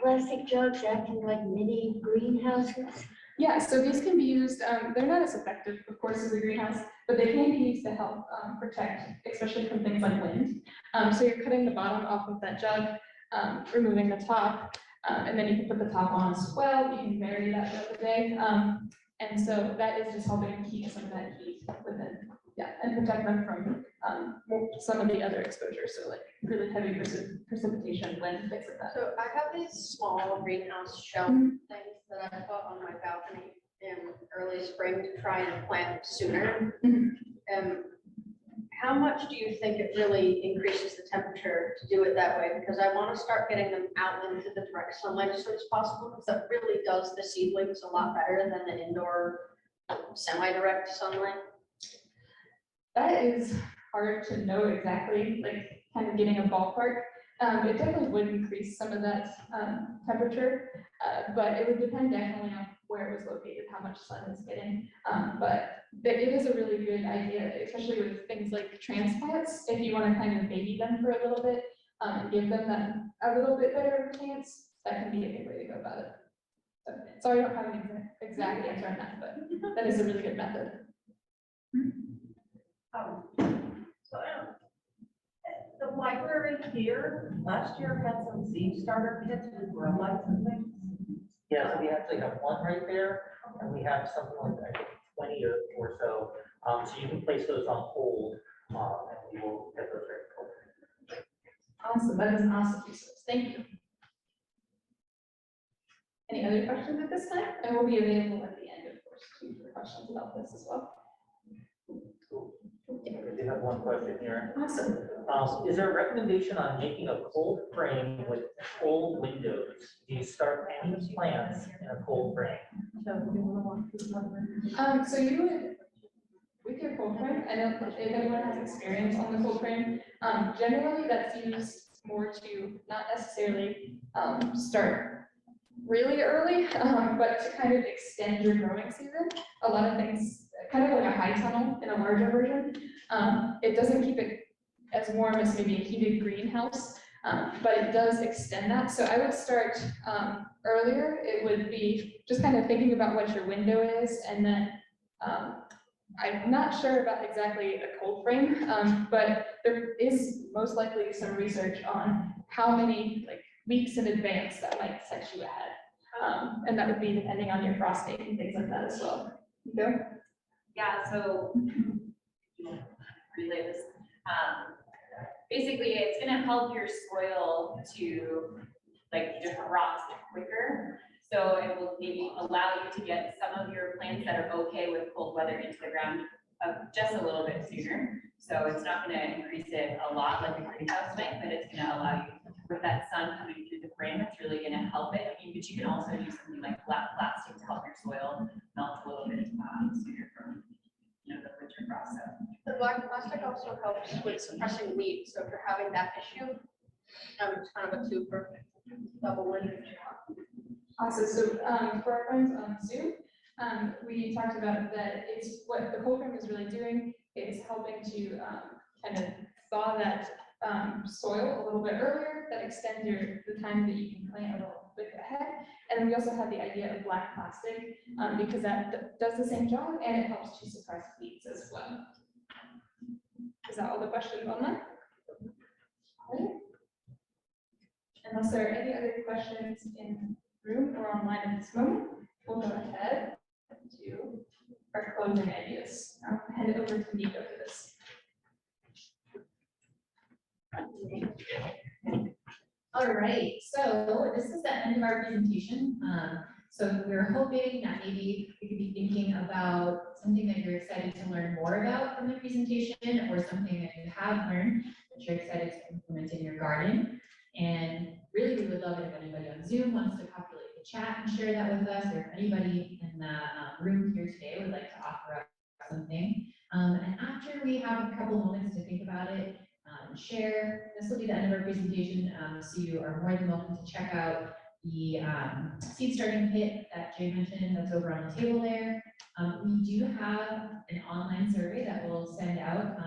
plastic jugs acting like mini greenhouses? Yeah, so these can be used, they're not as effective, of course, as a greenhouse, but they can be used to help protect, especially from things like wind. So you're cutting the bottom off of that jug, removing the top, and then you can put the top on as well. You can vary that throughout the day. And so that is just helping keep some of that heat within, and protect them from some of the other exposures, so like really heavy precipitation, wind, things like that. So I have these small greenhouse shelf things that I put on my balcony in early spring to try and plant sooner. How much do you think it really increases the temperature to do it that way? Because I want to start getting them out into the direct sunlight as soon as possible, because that really does the seedlings a lot better than the indoor semi-direct sunlight. That is hard to know exactly, like kind of getting a ballpark. It definitely would increase some of that temperature, but it would depend definitely on where it was located, how much sun it's getting. But it is a really good idea, especially with things like transplants. If you want to kind of baby them for a little bit and give them that a little bit better chance, that can be a good way to go about it. So I don't have an exact answer on that, but that is a really good method. The library here, last year had some seed starter kits with grow lights and things. Yeah, so we actually have one right there, and we have something like, I think, 20 or so. So you can place those on hold, and we will get those ready to go. Awesome, that is an awesome resource. Thank you. Any other questions at this time? And we'll be available at the end, of course, too, for questions about this as well. I do have one question here. Awesome. Is there a recommendation on making a cold frame with cold windows? Do you start any plants in a cold frame? So you would, with your cold frame, I don't know if anyone has experience on the cold frame. Generally, that's used more to not necessarily start really early, but to kind of extend your growing season. A lot of things, kind of like a high tunnel in a larger version. It doesn't keep it as warm as maybe a heated greenhouse, but it does extend that. So I would start earlier. It would be just kind of thinking about what your window is, and then I'm not sure about exactly a cold frame, but there is most likely some research on how many weeks in advance that might set you ahead. And that would be depending on your frost date and things like that as well. Okay? Yeah, so relay this. Basically, it's gonna help your soil to different rocks quicker. So it will maybe allow you to get some of your plants that are okay with cold weather into the ground just a little bit sooner. So it's not gonna increase it a lot like a greenhouse might, but it's gonna allow you, with that sun coming through the frame, it's really gonna help it. I mean, but you can also use something like flat plastic to help your soil melt a little bit sooner from the winter frost. So The black plastic also helps with suppressing weeds, so if you're having that issue, It's kind of a super double win. Awesome, so for our friends on Zoom, we talked about that it's what the cold frame is really doing is helping to kind of thaw that soil a little bit earlier, that extends the time that you can plant a little bit ahead. And then we also have the idea of black plastic because that does the same job and it helps to suppress weeds as well. Is that all the questions on that? Unless there are any other questions in the room or online at this moment, we'll go ahead to our closing ideas. I'll hand it over to Nico for this. All right, so this is the end of our presentation. So we're hoping that maybe we could be thinking about something that you're excited to learn more about from the presentation, or something that you have learned that you're excited to implement in your garden. And really, we would love it if anybody on Zoom wants to populate the chat and share that with us, or if anybody in the room here today would like to offer up something. And after we have a couple moments to think about it, share, this will be the end of our presentation, so you are more than welcome to check out the seed starting kit that Jay mentioned that's over on the table there. We do have an online survey that we'll send out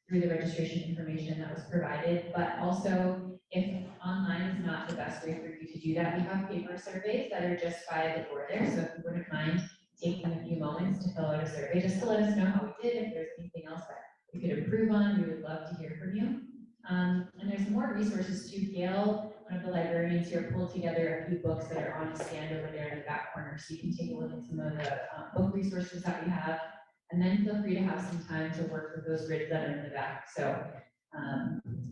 through the registration information that was provided, but also if online is not the best way for you to do that, we have paper surveys that are just by the door there, so if you wouldn't mind taking a few moments to fill out a survey, just to let us know how we did, if there's anything else that we could improve on, we would love to hear from you. And there's more resources too. Gail, one of the librarians here, pulled together a few books that are on a stand over there in the back corner, so you can take a look at some of the book resources that we have, and then feel free to have some time to work with those grids that are in the back. So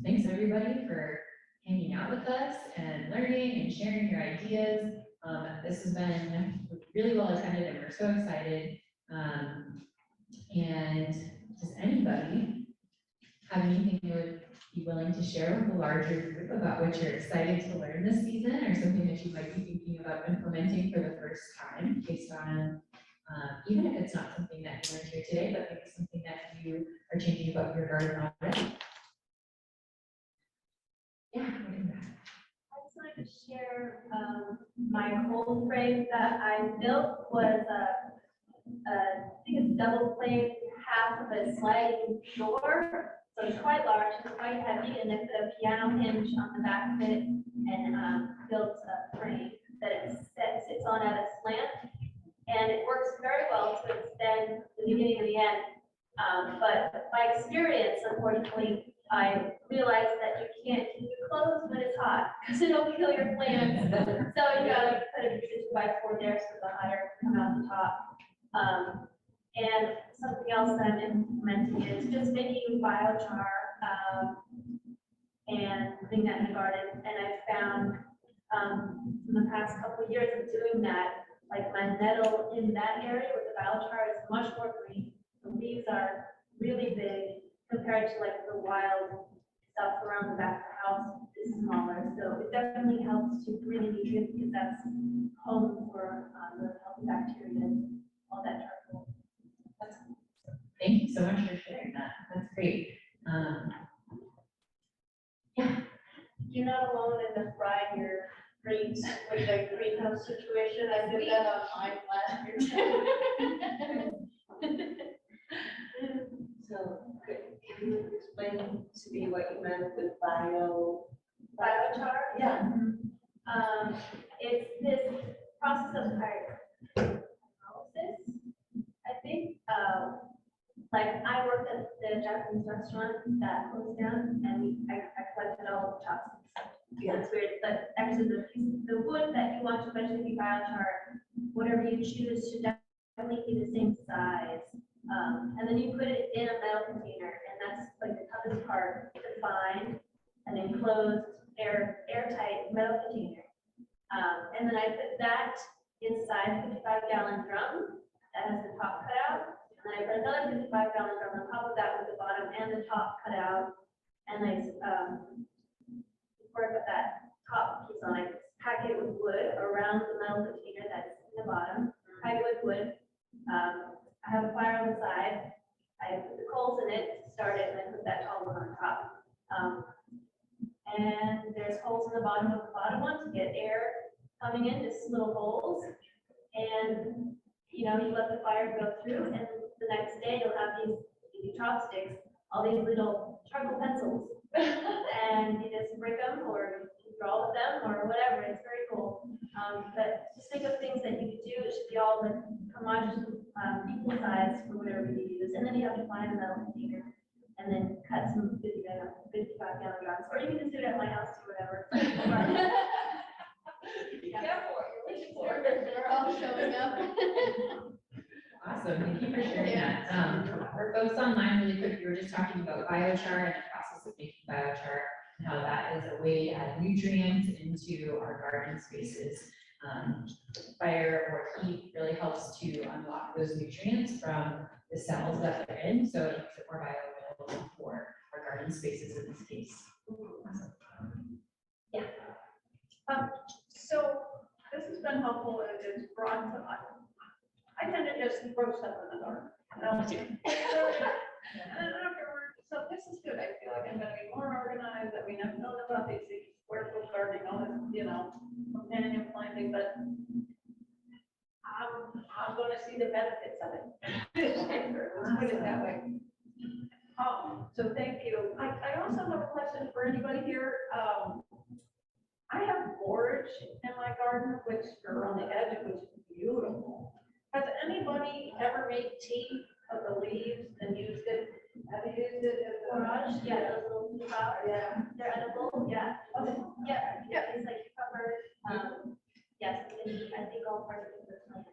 thanks everybody for hanging out with us and learning and sharing your ideas. This has been really well attended and we're so excited. And does anybody have anything you would be willing to share with a larger group about what you're excited to learn this season, or something that you might be thinking about implementing for the first time based on, even if it's not something that you learned here today, but maybe something that you are changing about your garden already? Yeah, what is that? I just wanted to share my cold frame that I built was I think it's double planed, half of a sliding door. So it's quite large, it's quite heavy, and it's a piano hinge on the back of it, and built a frame that it sits on at a slant. And it works very well to extend the beginning and the end. But by experience, unfortunately, I realized that you can't keep it closed when it's hot, because it'll kill your plants. So you gotta put a 2x4 there so the hot air can come out the top. And something else that I'm implementing is just making biochar and putting that in the garden. And I found in the past couple of years of doing that, like my nettle in that area with the biochar is much more green. The leaves are really big compared to like the wild stuff around the back of the house is smaller. So it definitely helps to bring in nutrients because that's home for the healthy bacteria and all that charcoal. Thank you so much for sharing that. That's great. Yeah. You're not alone in the frying your greens with the greenhouse situation. I did that on mine last year. So, can you explain to me what you meant with Biochar? Yeah. It's this process of pyrolysis, I think. Like I worked at the Japanese restaurant that closed down, and I collected all the chopsticks. Yeah, it's weird, but actually the wood that you want to eventually be biochar, whatever you choose should definitely be the same size. And then you put it in a metal container, and that's like the toughest part to find, an enclosed airtight metal container. And then I put that inside a 55-gallon drum that has the top cut out. And I put another 55-gallon drum on top of that with the bottom and the top cut out. And I, before I put that top piece on, I pack it with wood around the metal container that's in the bottom, pack it with wood. I have a fire on the side. I put the coals in it, start it, and I put that tall one on top. and there's holes in the bottom of the bottom one to get air coming in, just little holes. And, you know, you let the fire go through, and the next day you'll have these chopsticks, all these little charcoal pencils. And you just break them or you draw with them or whatever. It's very cool. But just think of things that you could do. It should be all like homogeneous, equal size for whatever you use. And then you have to find a metal container and then cut some 55-gallon drums. Or you can just do it at my house or whatever. They're all showing up. Awesome, thank you for sharing that. For folks online, really quick, we were just talking about biochar and the process of making biochar, and how that is a way to add nutrients into our garden spaces. Fire or heat really helps to unlock those nutrients from the cells that they're in, so it makes it more bioavailable for our garden spaces in this case. Awesome. So this has been helpful and it's brought to life. I tend to just throw stuff in the garden. And I don't afterwards, so this is good. I feel like I'm gonna be more organized, that we know about these things, where we're gardening, all this, you know, companion planting, but I'm gonna see the benefits of it. Let's put it that way. So thank you. I also have a question for anybody here. I have borage in my garden, which are on the edge, which is beautiful. Has anybody ever made tea of the leaves and used it? Have you used it as borage? Yeah, those little flowers. Yeah. They're edible. Yeah. Okay. Yeah. It's like covered. Yes, I think all parts of the plant.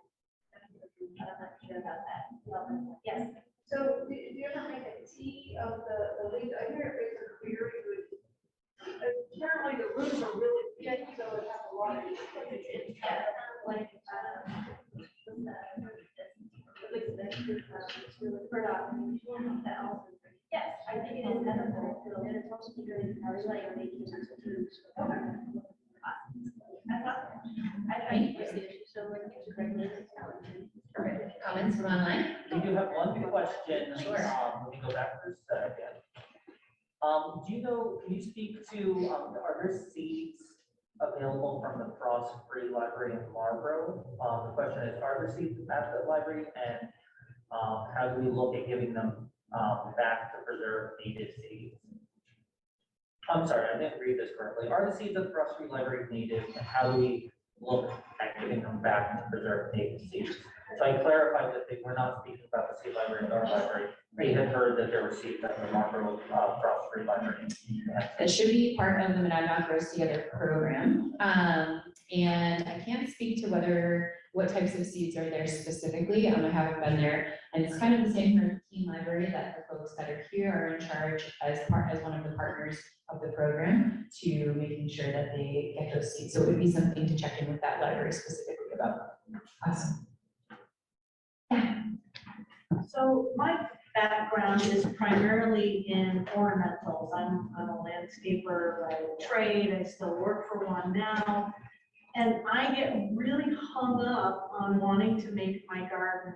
I'm not sure about that. Well, yes. So do you ever make a tea of the leaves? I hear it makes a very good. Apparently the roots are really big, so it has a lot of. Yeah, like, it's really productive. Yes, I think it is edible. And it's also good. I was like making utensil tubes. I so like it's a great business talent. Perfect. Comments from online? We do have one question. Sure. Let me go back for a second. Do you know, can you speak to, are there seeds available from the Frost-Free Library in Marlborough? The question is, are there seeds at the library, and how do we look at giving them back to preserve native seeds? I'm sorry, I didn't read this correctly. Are the seeds of the Frost-Free Library native, and how do we look at giving them back to preserve native seeds? So I clarified that we're not speaking about the seed library at our library. We had heard that there were seeds at the Marlborough Frost-Free Library. It should be part of the Monadnock Grows Together program. And I can't speak to what types of seeds are there specifically. I haven't been there. And it's kind of the same for the Keene Library, that the folks that are here are in charge as one of the partners of the program to making sure that they get those seeds. So it would be something to check in with that library specifically about. Awesome. So my background is primarily in ornamentals. I'm a landscaper by trade. I still work for one now. And I get really hung up on wanting to make my garden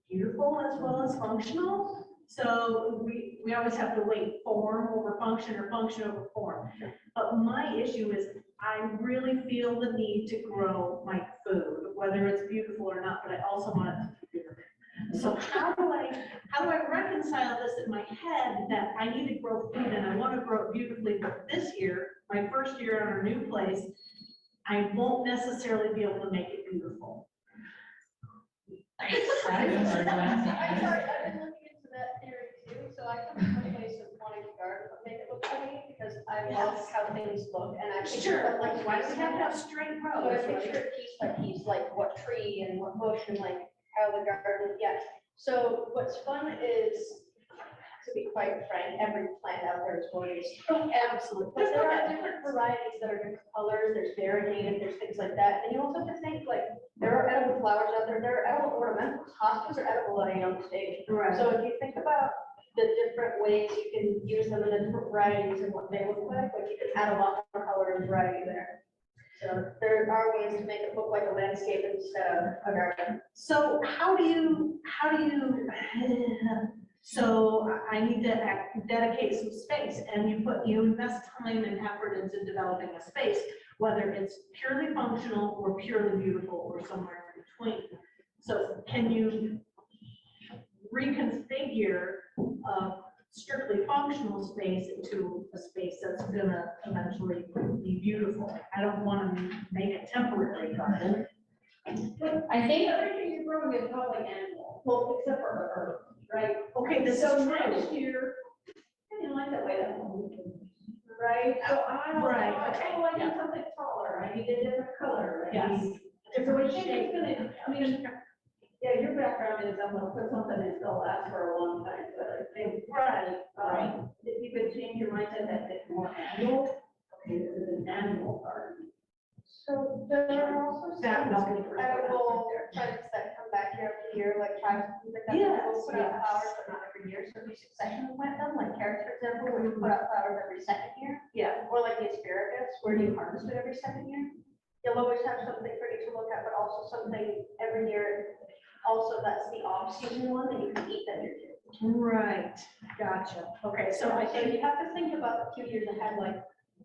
beautiful as well as functional. So we always have to weigh form over function or function over form. But my issue is I really feel the need to grow my food, whether it's beautiful or not, but I also want it to be beautiful. So how do I reconcile this in my head that I need to grow food and I want to grow it beautifully, but this year, my first year on our new place, I won't necessarily be able to make it beautiful. I'm sorry, I've been looking into that theory too, so I come from a place of wanting to garden, but make it look pretty, because I love how things look, and I picture it like, Why do we have to have straight but I rows? picture it piece by piece, like what tree and what bush and like how the garden, yeah. So what's fun is, to be quite frank, every plant out there is gorgeous. Absolutely. But there are different varieties that are different colors, there's variegated, there's things like that. And you also have to think, like, there are edible flowers out there, there are edible ornamentals. Hostas are edible at a young stage. Right. So if you think about the different ways you can use them in the different varieties and what they look like you can add a lot more color and variety there. So there are ways to make it look like a landscape instead of a garden. So how do you, so So I need to dedicate some space, and you invest time and effort into developing a space, whether it's purely functional or purely beautiful or somewhere in between. So can you reconfigure a strictly functional space into a space that's gonna eventually be beautiful? I don't want to make a temporary garden. I think Everything you're growing is probably animal, well, except for herb, right? Okay, this is So true. next year, I didn't like that way that one. Right, so I was Right, like, okay, oh, I need something taller, I need a different color. I Yes. need different shape. I mean, yeah, your background is, I'm gonna put something that's gonna last for a long time, but I think, right, if you could change your mindset that it's more annual, okay, this is an annual garden. So there are also That some balcony for edible plants that come back year after year, like chives, things like that. Yes, We'll put out yes. flowers, but not every year, so if you succession plant them, like carrots, for example, where you put out flowers every second year. Yeah. Or like the asparagus, where you harvest it every second year. You'll always have something pretty to look at, but also something every year. Also, that's the off-season one that you can eat that year too. Right, gotcha. Okay, so I So think, you have to think about a few years ahead, like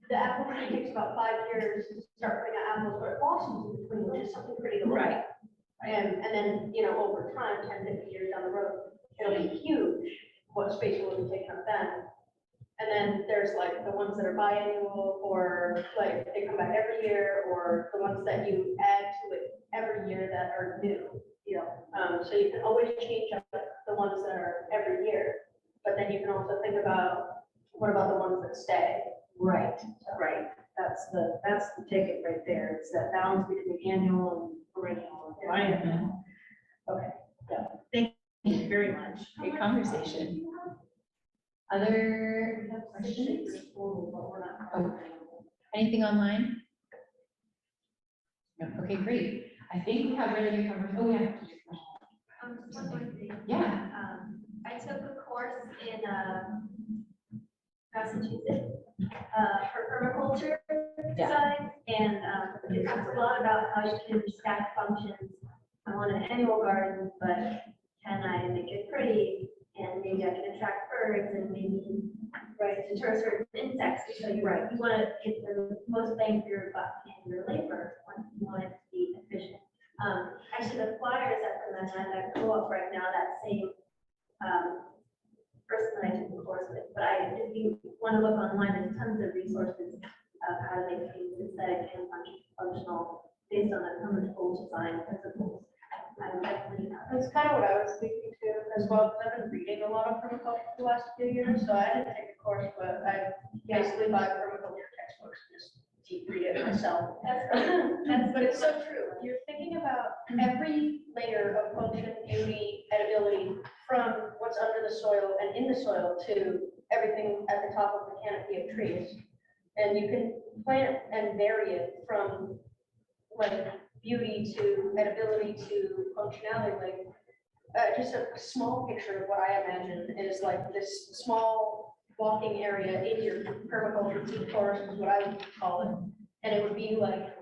the apple tree takes about 5 years to start putting out apples, but it blossoms in between, which is something pretty to look right, at. And then, over time, 10, 50 years down the road, it'll be huge. What space will be taken up then? And then there's like the ones that are biannual, or like they come back every year, or the ones that you add to it every year that are new. So you can always change up the ones that are every year, but then you can also think about, what about the ones that stay? right, right. That's the ticket right there. It's that balance between annual and perennial and biennial. Okay, yeah. Thank you very much. great conversation. Other questions? Oh, anything online? No, okay, great. I think we have really good conversation. Oh, yeah. Just one more thing. Yeah. I took a course in Massachusetts for permaculture Yeah. design, and it talks a lot about how you can stack functions. I want an annual garden, but can I make it pretty? And maybe I can attract birds and maybe deter certain insects. So you want to get the most bang for your buck and your labor. You want it to be efficient. Actually, the flyers that come in that co-op right now, that same person that I took the course with. But if you want to look online, there's tons of resources of how to make things aesthetic and functional based on the permaculture design principles. I would definitely. That's kind of what I was thinking too, as well, because I've been reading a lot of permaculture the last few years, so I didn't take the course, but I basically buy permaculture textbooks, and just deep read it myself. But it's so true. You're thinking about every layer of function, beauty, edibility, from what's under the soil and in the soil to everything at the top of the canopy of trees. And you can plant and vary it from like beauty to edibility to functionality. Like just a small picture of what I imagine is like this small walking area in your permaculture deep forest is what I would call it. And it would be like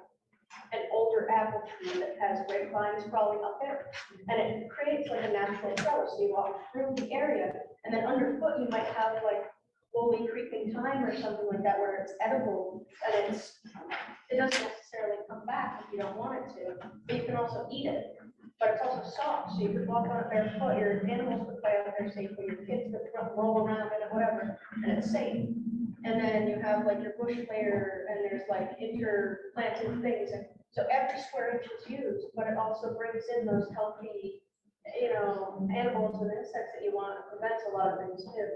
an older apple tree that has grapevines crawling up there. And it creates like a natural flow. So you walk through the area, and then underfoot you might have like woolly creeping thyme or something like that where it's edible, and it doesn't necessarily come back if you don't want it to, but you can also eat it. But it's also soft, so you could walk on it barefoot, your animals could play out there safely, your kids could roll around in it, whatever, and it's safe. And then you have like your bush layer, and there's like interplanted things, and so every square inch is used, but it also brings in those healthy, animals and insects that you want, and prevents a lot of things too.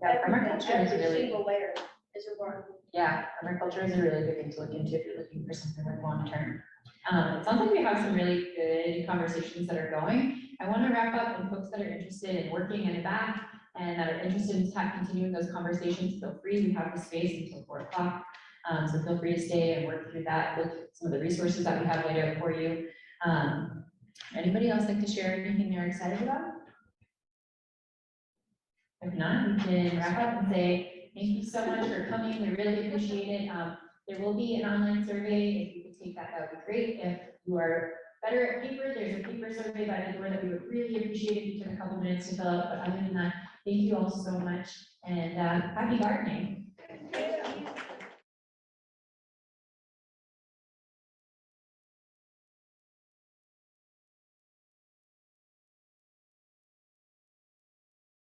But permaculture is every really- single layer is important. Yeah, permaculture is a really good thing to look into if you're looking for something like long term. It sounds like we have some really good conversations that are going. I want to wrap up, and folks that are interested in working in the back and that are interested in continuing those conversations, feel free. We have the space until 4 o'clock. So feel free to stay and work through that, look at some of the resources that we have laid out for you. Anybody else like to share anything they're excited about? If not, we can wrap up and say, thank you so much for coming. We really appreciate it. There will be an online survey. If you could take that, that would be great. If you are better at paper, there's a paper survey by the door that we would really appreciate if you took a couple minutes to fill out, but other than that, thank you all so much, and happy gardening.